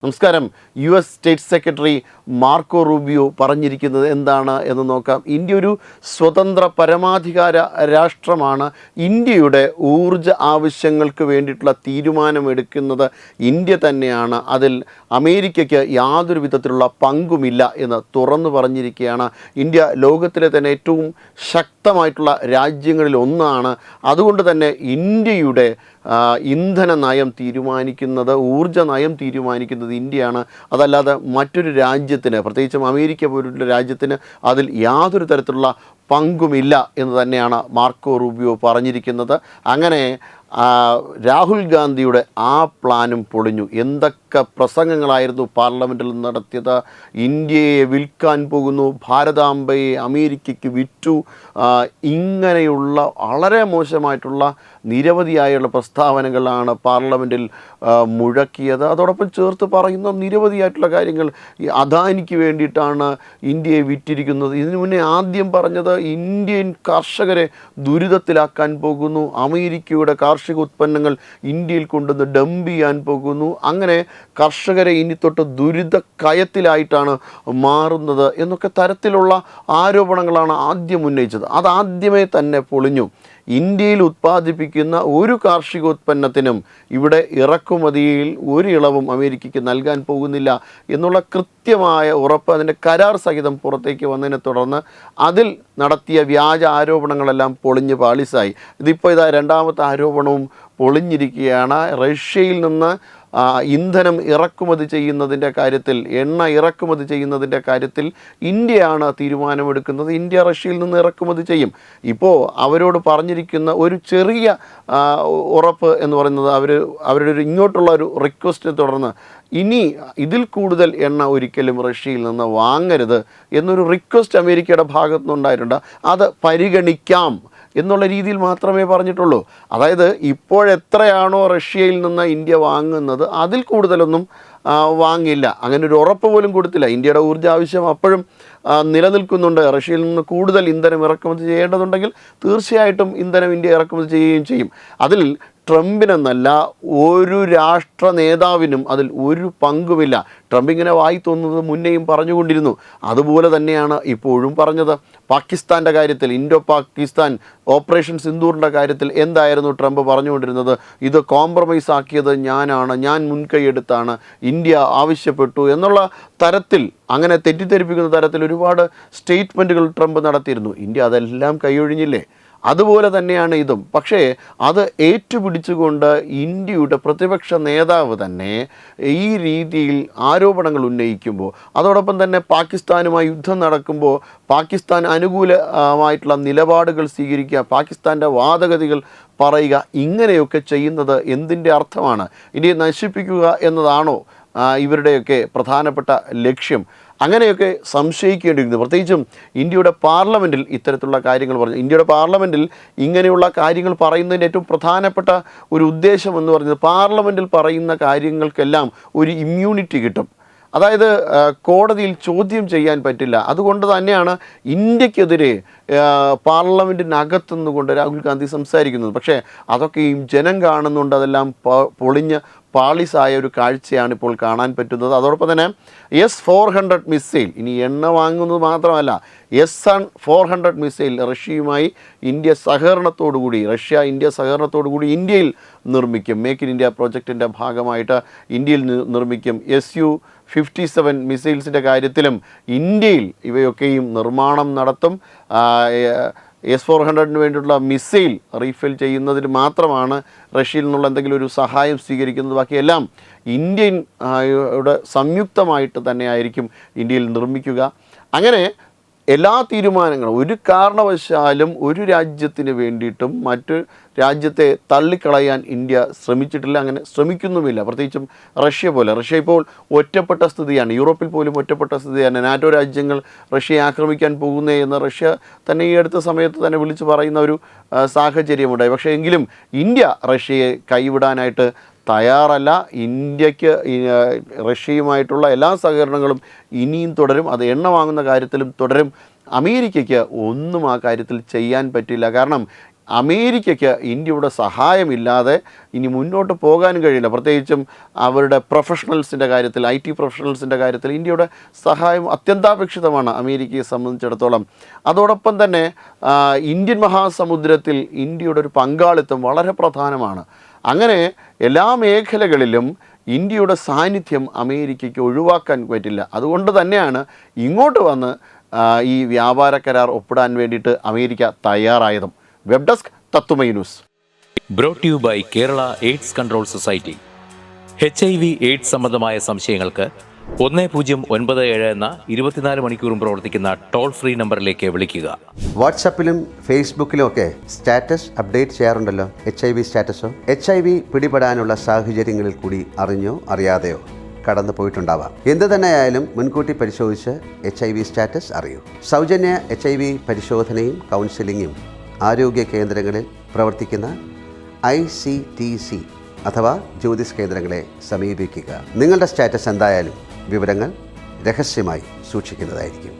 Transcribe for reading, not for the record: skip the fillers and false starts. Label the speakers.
Speaker 1: നമസ്കാരം. US state secretary Marco Rubio പറഞ്ഞിരിക്കുന്നത് എന്താണ് എന്ന് നോക്കാം. ഇന്ത്യ ഒരു സ്വതന്ത്ര പരമാധികാര രാഷ്ട്രമാണ്. ഇന്ത്യയുടെ ഊർജ ആവശ്യങ്ങൾക്ക് വേണ്ടിയിട്ടുള്ള തീരുമാനമെടുക്കുന്നത് ഇന്ത്യ തന്നെയാണ്. അതിൽ അമേരിക്കയ്ക്ക് യാതൊരു വിധത്തിലുള്ള പങ്കുമില്ല എന്ന് തുറന്നു പറഞ്ഞിരിക്കുകയാണ്. ഇന്ത്യ ലോകത്തിലെ തന്നെ ഏറ്റവും ശക്തമായിട്ടുള്ള രാജ്യങ്ങളിൽ ഒന്നാണ്. അതുകൊണ്ട് തന്നെ ഇന്ത്യയുടെ ഇന്ധന നയം തീരുമാനിക്കുന്നത്, ഊർജ്ജ നയം തീരുമാനിക്കുന്നത് ഇന്ത്യയാണ്. അതല്ലാതെ മറ്റൊരു രാജ്യത്തിന്, പ്രത്യേകിച്ചും അമേരിക്ക പോലുള്ള രാജ്യത്തിന് അതിൽ യാതൊരു തരത്തിലുള്ള പങ്കുമില്ല എന്ന് തന്നെയാണ് മാർക്കോ റൂബിയോ പറഞ്ഞിരിക്കുന്നത്. അങ്ങനെ രാഹുൽ ഗാന്ധിയുടെ ആ പ്ലാനും പൊളിഞ്ഞു. എന്തൊക്കെ പ്രസംഗങ്ങളായിരുന്നു പാർലമെൻറ്റിൽ നടത്തിയത്. ഇന്ത്യയെ വിൽക്കാൻ പോകുന്നു, ഭാരതാംബയെ അമേരിക്കയ്ക്ക് വിറ്റു, ഇങ്ങനെയുള്ള വളരെ മോശമായിട്ടുള്ള നിരവധിയായുള്ള പ്രസ്താവനകളാണ് പാർലമെൻറ്റിൽ മുഴക്കിയത്. അതോടൊപ്പം ചേർത്ത് പറയുന്ന നിരവധിയായിട്ടുള്ള കാര്യങ്ങൾ, ഈ അദാനിക്ക് വേണ്ടിയിട്ടാണ് ഇന്ത്യയെ വിറ്റിരിക്കുന്നത്. ഇതിനു മുന്നേ ആദ്യം പറഞ്ഞത് ഇന്ത്യൻ കർഷകരെ ദുരിതത്തിലാക്കാൻ പോകുന്നു, അമേരിക്കയുടെ കാർഷിക ഉത്പന്നങ്ങൾ ഇന്ത്യയിൽ കൊണ്ടുവന്ന് ഡംപ് ചെയ്യാൻ പോകുന്നു, അങ്ങനെ കർഷകരെ ഇനി തൊട്ട് ദുരിത കയത്തിലായിട്ടാണ് മാറുന്നത് എന്നൊക്കെ തരത്തിലുള്ള ആരോപണങ്ങളാണ് ആദ്യം ഉന്നയിച്ചത്. അതാദ്യമേ തന്നെ പൊളിഞ്ഞു. ഇന്ത്യയിൽ ഉത്പാദിപ്പിക്കുന്ന ഒരു കാർഷികോത്പന്നത്തിനും ഇവിടെ ഇറക്കുമതിയിൽ ഒരു ഇളവും അമേരിക്കയ്ക്ക് നൽകാൻ പോകുന്നില്ല എന്നുള്ള കൃത്യമായ ഉറപ്പ് അതിൻ്റെ കരാർ സഹിതം പുറത്തേക്ക് വന്നതിനെ തുടർന്ന് അതിൽ നടത്തിയ വ്യാജ ആരോപണങ്ങളെല്ലാം പൊളിഞ്ഞ് പാളിസായി. ഇതിപ്പോൾ രണ്ടാമത്തെ ആരോപണവും പൊളിഞ്ഞിരിക്കുകയാണ്. റഷ്യയിൽ നിന്ന് ഇന്ധനം ഇറക്കുമതി ചെയ്യുന്നതിൻ്റെ കാര്യത്തിൽ, എണ്ണ ഇറക്കുമതി ചെയ്യുന്നതിൻ്റെ കാര്യത്തിൽ ഇന്ത്യയാണ് തീരുമാനമെടുക്കുന്നത്. ഇന്ത്യ റഷ്യയിൽ നിന്ന് ഇറക്കുമതി ചെയ്യും. ഇപ്പോൾ അവരോട് പറഞ്ഞിരിക്കുന്ന ഒരു ചെറിയ ഉറപ്പ് എന്ന് പറയുന്നത്, അവരുടെ ഒരു ഇങ്ങോട്ടുള്ള ഒരു റിക്വസ്റ്റിനെ തുടർന്ന് ഇനി ഇതിൽ കൂടുതൽ എണ്ണ ഒരിക്കലും റഷ്യയിൽ നിന്ന് വാങ്ങരുത് എന്നൊരു റിക്വസ്റ്റ് അമേരിക്കയുടെ ഭാഗത്തു നിന്നുണ്ടായിട്ടുണ്ട്. അത് പരിഗണിക്കാം എന്നുള്ള രീതിയിൽ മാത്രമേ പറഞ്ഞിട്ടുള്ളൂ. അതായത് ഇപ്പോഴെത്രയാണോ റഷ്യയിൽ നിന്ന് ഇന്ത്യ വാങ്ങുന്നത് അതിൽ കൂടുതലൊന്നും വാങ്ങില്ല. അങ്ങനെ ഒരു ഉറപ്പ് പോലും കൊടുത്തില്ല. ഇന്ത്യയുടെ ഊർജ്ജ ആവശ്യം അപ്പോഴും നിലനിൽക്കുന്നുണ്ട്. റഷ്യയിൽ നിന്ന് കൂടുതൽ ഇന്ധനം ഇറക്കുമതി ചെയ്യേണ്ടതുണ്ടെങ്കിൽ തീർച്ചയായിട്ടും ഇന്ധനം ഇന്ത്യ ഇറക്കുമതി ചെയ്യുകയും ചെയ്യും. അതിൽ ട്രംപിനെന്നല്ല ഒരു രാഷ്ട്ര നേതാവിനും അതിൽ ഒരു പങ്കുമില്ല. ട്രംപ് ഇങ്ങനെ വായി തോന്നുന്നത് മുന്നേയും പറഞ്ഞുകൊണ്ടിരുന്നു. അതുപോലെ തന്നെയാണ് ഇപ്പോഴും പറഞ്ഞത്. പാകിസ്ഥാൻ്റെ കാര്യത്തിൽ, ഇൻഡോ പാകിസ്ഥാൻ ഓപ്പറേഷൻ സിന്ദൂറിൻ്റെ കാര്യത്തിൽ എന്തായിരുന്നു ട്രംപ് പറഞ്ഞുകൊണ്ടിരുന്നത്? ഇത് കോംപ്രമൈസ് ആക്കിയത് ഞാനാണ്, ഞാൻ മുൻകൈയെടുത്താണ്, ഇന്ത്യ ആവശ്യപ്പെട്ടു എന്നുള്ള തരത്തിൽ, അങ്ങനെ തെറ്റിദ്ധരിപ്പിക്കുന്ന തരത്തിൽ ഒരുപാട് സ്റ്റേറ്റ്മെൻറ്റുകൾ ട്രംപ് നടത്തിയിരുന്നു. ഇന്ത്യ അതെല്ലാം കൈയൊഴിഞ്ഞില്ലേ? അതുപോലെ തന്നെയാണ് ഇതും. പക്ഷേ അത് ഏറ്റുപിടിച്ചുകൊണ്ട് ഇന്ത്യയുടെ പ്രതിപക്ഷ നേതാവ് തന്നെ ഈ രീതിയിൽ ആരോപണങ്ങൾ ഉന്നയിക്കുമ്പോൾ, അതോടൊപ്പം തന്നെ പാകിസ്ഥാനുമായി യുദ്ധം നടക്കുമ്പോൾ പാകിസ്ഥാൻ അനുകൂലമായിട്ടുള്ള നിലപാടുകൾ സ്വീകരിക്കുക, പാകിസ്ഥാൻ്റെ വാദഗതികൾ പറയുക, ഇങ്ങനെയൊക്കെ ചെയ്യുന്നത് എന്തിൻ്റെ അർത്ഥമാണ്? ഇന്ത്യയെ നശിപ്പിക്കുക എന്നതാണോ ഇവരുടെയൊക്കെ പ്രധാനപ്പെട്ട ലക്ഷ്യം? അങ്ങനെയൊക്കെ സംശയിക്കേണ്ടിയിരുന്നു. പ്രത്യേകിച്ചും ഇന്ത്യയുടെ പാർലമെൻറ്റിൽ ഇത്തരത്തിലുള്ള കാര്യങ്ങൾ പറഞ്ഞു. ഇന്ത്യയുടെ പാർലമെൻറ്റിൽ ഇങ്ങനെയുള്ള കാര്യങ്ങൾ പറയുന്നതിൻ്റെ ഏറ്റവും പ്രധാനപ്പെട്ട ഒരു ഉദ്ദേശം എന്ന് പറയുന്നത്, പാർലമെൻറ്റിൽ പറയുന്ന കാര്യങ്ങൾക്കെല്ലാം ഒരു ഇമ്മ്യൂണിറ്റി കിട്ടും. അതായത് കോടതിയിൽ ചോദ്യം ചെയ്യാൻ പറ്റില്ല. അതുകൊണ്ട് തന്നെയാണ് ഇന്ത്യക്കെതിരെ പാർലമെൻറ്റിനകത്തുനിന്നുകൊണ്ട് രാഹുൽ ഗാന്ധി സംസാരിക്കുന്നത്. പക്ഷേ അതൊക്കെയും ജനം കാണുന്നുണ്ട്. അതെല്ലാം പൊളിഞ്ഞ് പാളിസായ ഒരു കാഴ്ചയാണ് ഇപ്പോൾ കാണാൻ പറ്റുന്നത്. അതോടൊപ്പം തന്നെ S-400 മിസൈൽ, ഇനി എണ്ണ വാങ്ങുന്നത് മാത്രമല്ല, S-400 മിസൈൽ റഷ്യ ഇന്ത്യ സഹകരണത്തോടുകൂടി ഇന്ത്യയിൽ നിർമ്മിക്കും. മേക്ക് ഇൻ ഇന്ത്യ പ്രോജക്റ്റിൻ്റെ ഭാഗമായിട്ട് ഇന്ത്യയിൽ നിർമ്മിക്കും. Su-57 മിസൈൽസിൻ്റെ കാര്യത്തിലും ഇന്ത്യയിൽ ഇവയൊക്കെയും നിർമ്മാണം നടത്തും. S-400 വേണ്ടിയിട്ടുള്ള മിസൈൽ റീഫിൽ ചെയ്യുന്നതിന് മാത്രമാണ് റഷ്യയിൽ നിന്നുള്ള എന്തെങ്കിലും ഒരു സഹായം സ്വീകരിക്കുന്നത്. ബാക്കിയെല്ലാം ഇന്ത്യയുടെ സംയുക്തമായിട്ട് തന്നെ ആയിരിക്കും ഇന്ത്യയിൽ നിർമ്മിക്കുക. അങ്ങനെ എല്ലാ തീരുമാനങ്ങളും ഒരു കാരണവശാലും ഒരു രാജ്യത്തിന് വേണ്ടിയിട്ടും മറ്റു രാജ്യത്തെ തള്ളിക്കളയാൻ ഇന്ത്യ ശ്രമിച്ചിട്ടില്ല, അങ്ങനെ ശ്രമിക്കുന്നുമില്ല. പ്രത്യേകിച്ചും റഷ്യ ഇപ്പോൾ ഒറ്റപ്പെട്ട സ്ഥിതിയാണ്. യൂറോപ്പിൽ പോലും ഒറ്റപ്പെട്ട സ്ഥിതിയാണ്. നാറ്റോ രാജ്യങ്ങൾ റഷ്യയെ ആക്രമിക്കാൻ പോകുന്നേ എന്ന് റഷ്യ തന്നെ ഈ അടുത്ത സമയത്ത് തന്നെ വിളിച്ചു പറയുന്ന ഒരു സാഹചര്യമുണ്ടായി. പക്ഷേ എങ്കിലും ഇന്ത്യ റഷ്യയെ കൈവിടാനായിട്ട് തയ്യാറല്ല. ഇന്ത്യക്ക് റഷ്യയുമായിട്ടുള്ള എല്ലാ സഹകരണങ്ങളും ഇനിയും തുടരും. അത് എണ്ണ വാങ്ങുന്ന കാര്യത്തിലും തുടരും. അമേരിക്കയ്ക്ക് ഒന്നും ആ കാര്യത്തിൽ ചെയ്യാൻ പറ്റില്ല. കാരണം അമേരിക്കയ്ക്ക് ഇന്ത്യയുടെ സഹായമില്ലാതെ ഇനി മുന്നോട്ട് പോകാനും കഴിയില്ല. പ്രത്യേകിച്ചും അവരുടെ പ്രൊഫഷണൽസിൻ്റെ കാര്യത്തിൽ, IT പ്രൊഫഷണൽസിൻ്റെ കാര്യത്തിൽ ഇന്ത്യയുടെ സഹായം അത്യന്താപേക്ഷിതമാണ് അമേരിക്കയെ സംബന്ധിച്ചിടത്തോളം. അതോടൊപ്പം തന്നെ ഇന്ത്യൻ മഹാസമുദ്രത്തിൽ ഇന്ത്യയുടെ ഒരു പങ്കാളിത്തം വളരെ പ്രധാനമാണ്. അങ്ങനെ എല്ലാ മേഖലകളിലും ഇന്ത്യയുടെ സാന്നിധ്യം അമേരിക്കയ്ക്ക് ഒഴിവാക്കാൻ പറ്റില്ല. അതുകൊണ്ട് തന്നെയാണ് ഇങ്ങോട്ട് വന്ന് ഈ വ്യാപാര കരാർ ഒപ്പിടാൻ വേണ്ടിയിട്ട് അമേരിക്ക തയ്യാറായതും. വെബ് ഡെസ്ക് തത്തുമൈ news.
Speaker 2: Brought you by Kerala AIDS control society. HIV AIDS സംബന്ധമായ സംശയങ്ങൾക്ക് 1097 എന്ന 24 മണിക്കൂറും പ്രവർത്തിക്കുന്ന ടോൾ ഫ്രീ നമ്പറിലേക്ക് വിളിക്കുക.
Speaker 3: വാട്സാപ്പിലും ഫേസ്ബുക്കിലും ഒക്കെ സ്റ്റാറ്റസ് അപ്ഡേറ്റ് ചെയ്യാറുണ്ടല്ലോ. HIV സ്റ്റാറ്റസോ HIV പിടിപെടാനുള്ള സാഹചര്യങ്ങളിൽ കൂടി അറിഞ്ഞോ അറിയാതെയോ കടന്നു പോയിട്ടുണ്ടാവാം. എന്ത് തന്നെയായാലും മുൻകൂട്ടി പരിശോധിച്ച് HIV സ്റ്റാറ്റസ് അറിയൂ. സൗജന്യ HIV പരിശോധനയും കൗൺസിലിങ്ങും ആരോഗ്യ കേന്ദ്രങ്ങളിൽ പ്രവർത്തിക്കുന്ന ICTC അഥവാ ജ്യോതിസ് കേന്ദ്രങ്ങളെ സമീപിക്കുക. നിങ്ങളുടെ സ്റ്റാറ്റസ് എന്തായാലും വിവരങ്ങൾ രഹസ്യമായി സൂക്ഷിക്കുന്നതായിരിക്കും.